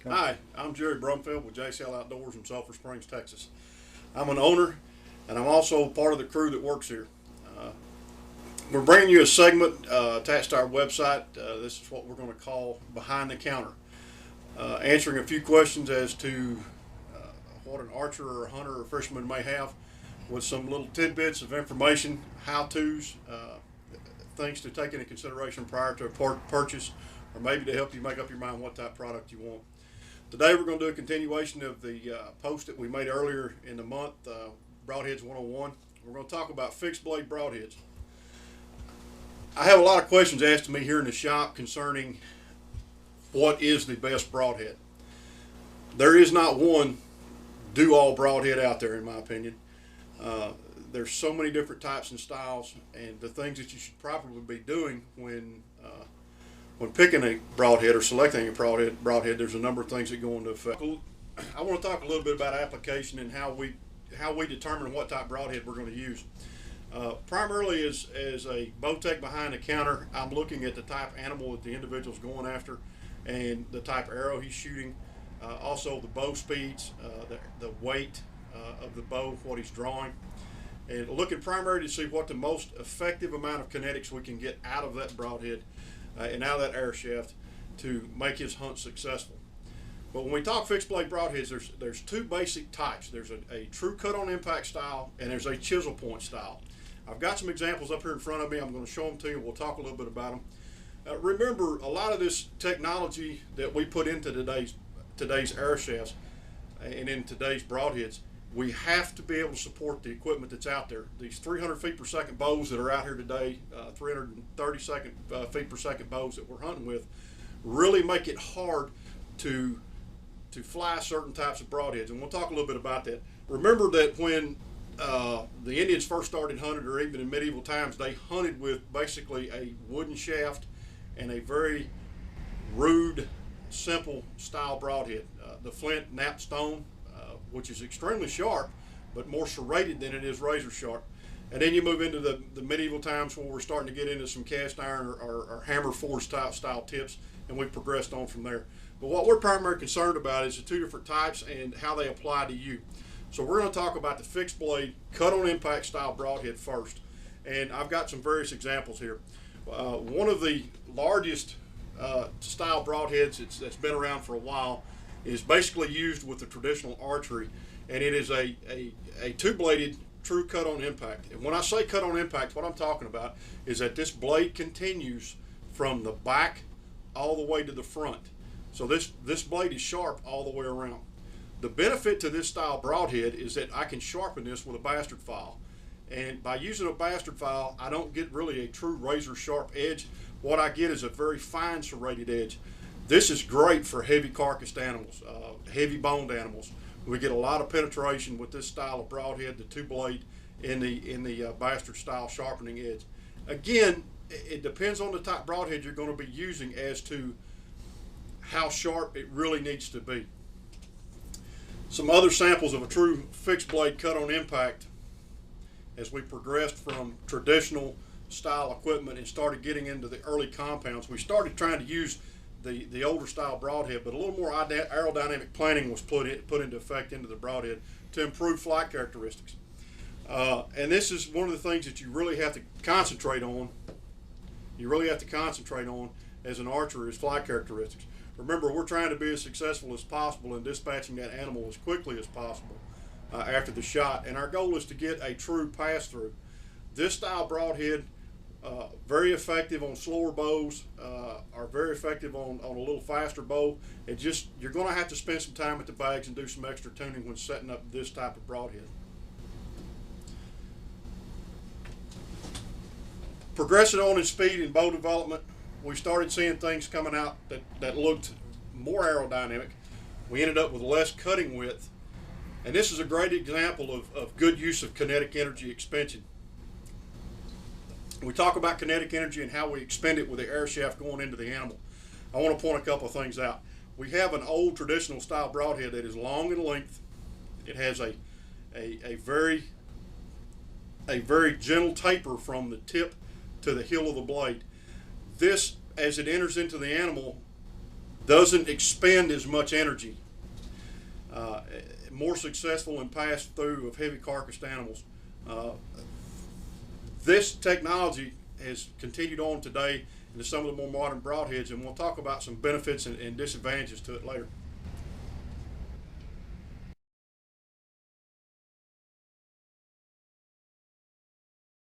Hi, I'm Jerry Brumfield with JCL Outdoors in Sulphur Springs, Texas. I'm an owner and I'm also part of the crew that works here. Uh, we're bringing you a segment attached to our website. This is what we're going to call Behind the Counter, answering a few questions as to what an archer or a hunter or fisherman may have, with some little tidbits of information, how-tos, things to take into consideration prior to a purchase, or maybe to help you make up your mind what type of product you want. Today we're going to do a continuation of the post that we made earlier in the month, Broadheads 101. We're going to talk about fixed blade broadheads. I have a lot of questions asked to me here in the shop concerning what is the best broadhead. There is not one do-all broadhead out there, in my opinion. There's so many different types and styles, and the things that you should probably be doing when picking a broadhead or selecting a broadhead, there's a number of things that go into effect. I want to talk a little bit about application and how we determine what type of broadhead we're going to use. Primarily as a Bowtech behind the counter, I'm looking at the type of animal that the individual's going after and the type of arrow he's shooting. Also the bow speeds, the weight of the bow, what he's drawing. And looking primarily to see what the most effective amount of kinetics we can get out of that broadhead and out of that air shaft to make his hunt successful. But when we talk fixed blade broadheads, there's two basic types. There's a true cut on impact style and there's a chisel point style. I've got some examples up here in front of me. I'm going to show them to you. We'll talk a little bit about them. Remember, a lot of this technology that we put into today's air shafts and in today's broadheads, we have to be able to support the equipment that's out there. These 300 feet per second bows that are out here today, 330 feet per second bows that we're hunting with, really make it hard to fly certain types of broadheads. And we'll talk a little bit about that. Remember that when the Indians first started hunting, or even in medieval times, they hunted with basically a wooden shaft and a very rude, simple style broadhead. The flint knapped stone, which is extremely sharp, but more serrated than it is razor sharp. And then you move into the medieval times where we're starting to get into some cast iron or hammer forged style tips, and we've progressed on from there. But what we're primarily concerned about is the two different types and how they apply to you. So we're going to talk about the fixed blade cut on impact style broadhead first. And I've got some various examples here. One of the largest style broadheads that's been around for a while is basically used with the traditional archery, and it is a two-bladed true cut on impact. And when I say cut on impact, what I'm talking about is that this blade continues from the back all the way to the front. So this blade is sharp all the way around. The benefit to this style broadhead is that I can sharpen this with a bastard file. And by using a bastard file, I don't get really a true razor sharp edge. What I get is a very fine serrated edge. This is great for heavy carcassed animals, heavy boned animals. We get a lot of penetration with this style of broadhead, the two blade in the bastard style sharpening edge. Again, it depends on the type of broadhead you're going to be using as to how sharp it really needs to be. Some other samples of a true fixed blade cut on impact as we progressed from traditional style equipment and started getting into the early compounds. We started trying to use the older style broadhead, but a little more aerodynamic planning was put into effect into the broadhead to improve flight characteristics. And this is one of the things that you really have to concentrate on. You really have to concentrate on as an archer is flight characteristics. Remember, we're trying to be as successful as possible in dispatching that animal as quickly as possible after the shot, and our goal is to get a true pass through. This style broadhead, very effective on slower bows, are very effective on a little faster bow. You're going to have to spend some time at the bags and do some extra tuning when setting up this type of broadhead. Progressing on in speed and bow development, we started seeing things coming out that looked more aerodynamic. We ended up with less cutting width, and this is a great example of good use of kinetic energy expansion. We talk about kinetic energy and how we expend it with the air shaft going into the animal. I want to point a couple of things out. We have an old traditional style broadhead that is long in length. It has a very gentle taper from the tip to the heel of the blade. This, as it enters into the animal, doesn't expend as much energy, more successful in pass through of heavy carcassed animals. This technology has continued on today into some of the more modern broadheads, and we'll talk about some benefits and disadvantages to it later.